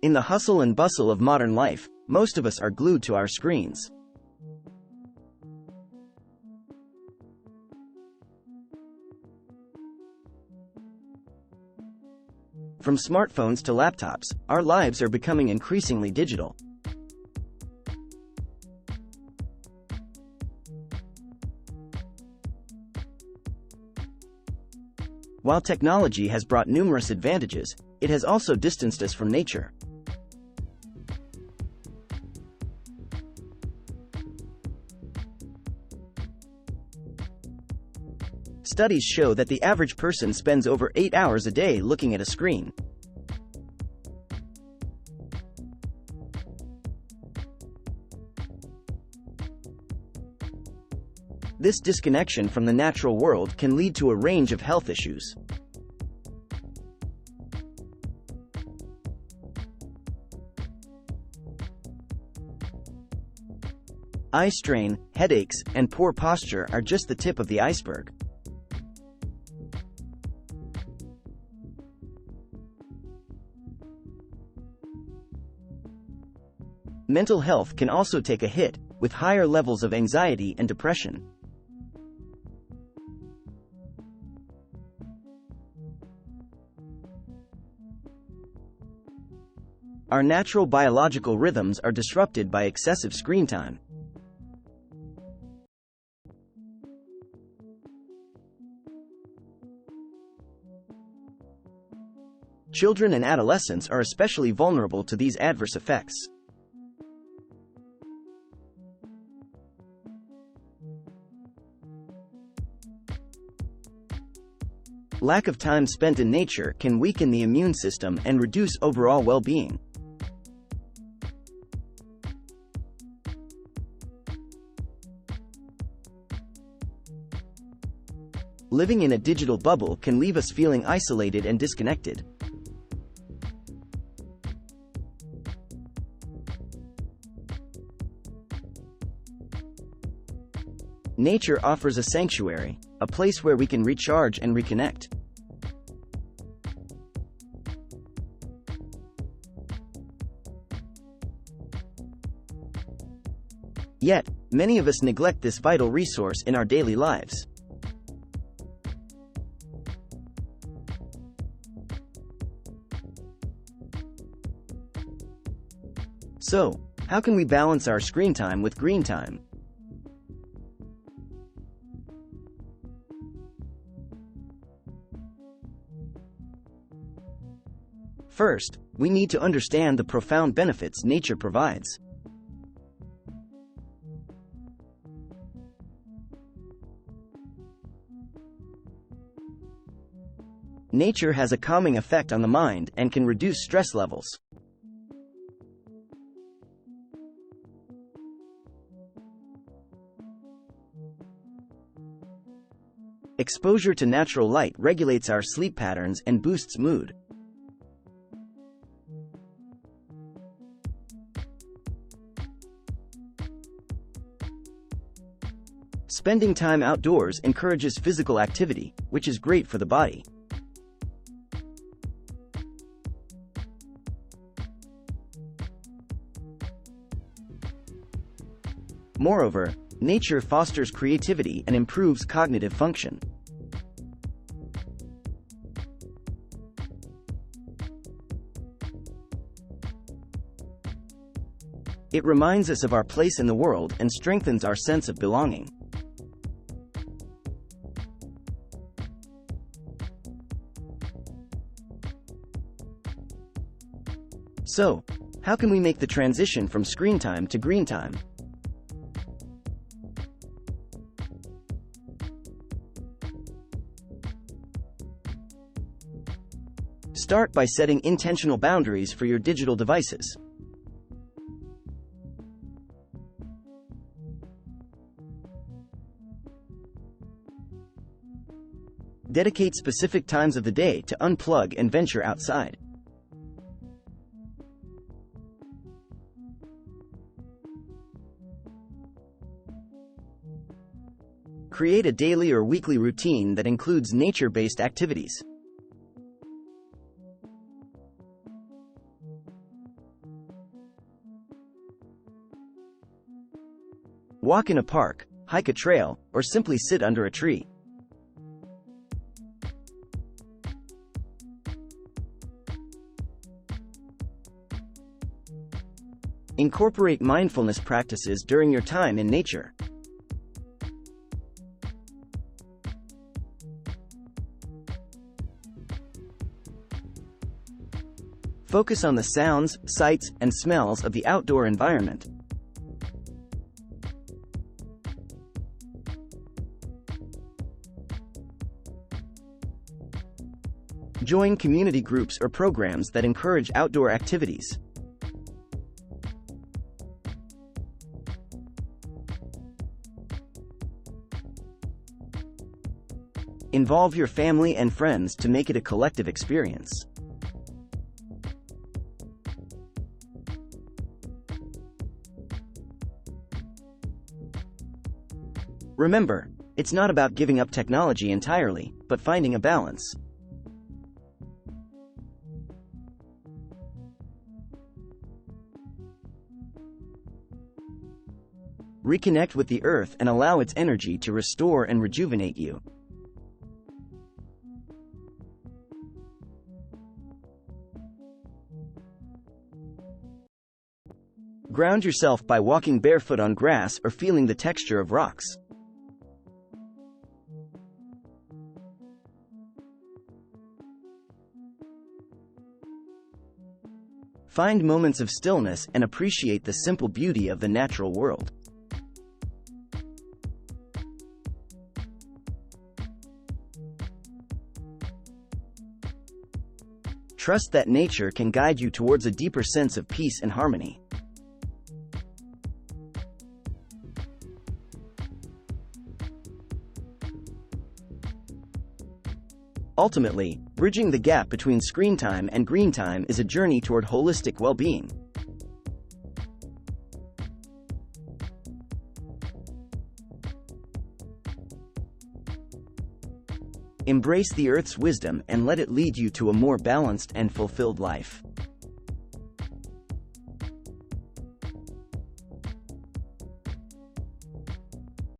In the hustle and bustle of modern life, most of us are glued to our screens. From smartphones to laptops, our lives are becoming increasingly digital. While technology has brought numerous advantages, it has also distanced us from nature. Studies show that the average person spends over 8 hours a day looking at a screen. This disconnection from the natural world can lead to a range of health issues. Eye strain, headaches, and poor posture are just the tip of the iceberg. Mental health can also take a hit, with higher levels of anxiety and depression. Our natural biological rhythms are disrupted by excessive screen time. Children and adolescents are especially vulnerable to these adverse effects. Lack of time spent in nature can weaken the immune system and reduce overall well-being. Living in a digital bubble can leave us feeling isolated and disconnected. Nature offers a sanctuary, a place where we can recharge and reconnect. Yet, many of us neglect this vital resource in our daily lives. So, how can we balance our screen time with green time? First, we need to understand the profound benefits nature provides. Nature has a calming effect on the mind and can reduce stress levels. Exposure to natural light regulates our sleep patterns and boosts mood. Spending time outdoors encourages physical activity, which is great for the body. Moreover, nature fosters creativity and improves cognitive function. It reminds us of our place in the world and strengthens our sense of belonging. So, how can we make the transition from screen time to green time? Start by setting intentional boundaries for your digital devices. Dedicate specific times of the day to unplug and venture outside. Create a daily or weekly routine that includes nature-based activities. Walk in a park, hike a trail, or simply sit under a tree. Incorporate mindfulness practices during your time in nature. Focus on the sounds, sights, and smells of the outdoor environment. Join community groups or programs that encourage outdoor activities. Involve your family and friends to make it a collective experience. Remember, it's not about giving up technology entirely, but finding a balance. Reconnect with the earth and allow its energy to restore and rejuvenate you. Ground yourself by walking barefoot on grass or feeling the texture of rocks. Find moments of stillness and appreciate the simple beauty of the natural world. Trust that nature can guide you towards a deeper sense of peace and harmony. Ultimately, bridging the gap between screen time and green time is a journey toward holistic well-being. Embrace the Earth's wisdom and let it lead you to a more balanced and fulfilled life.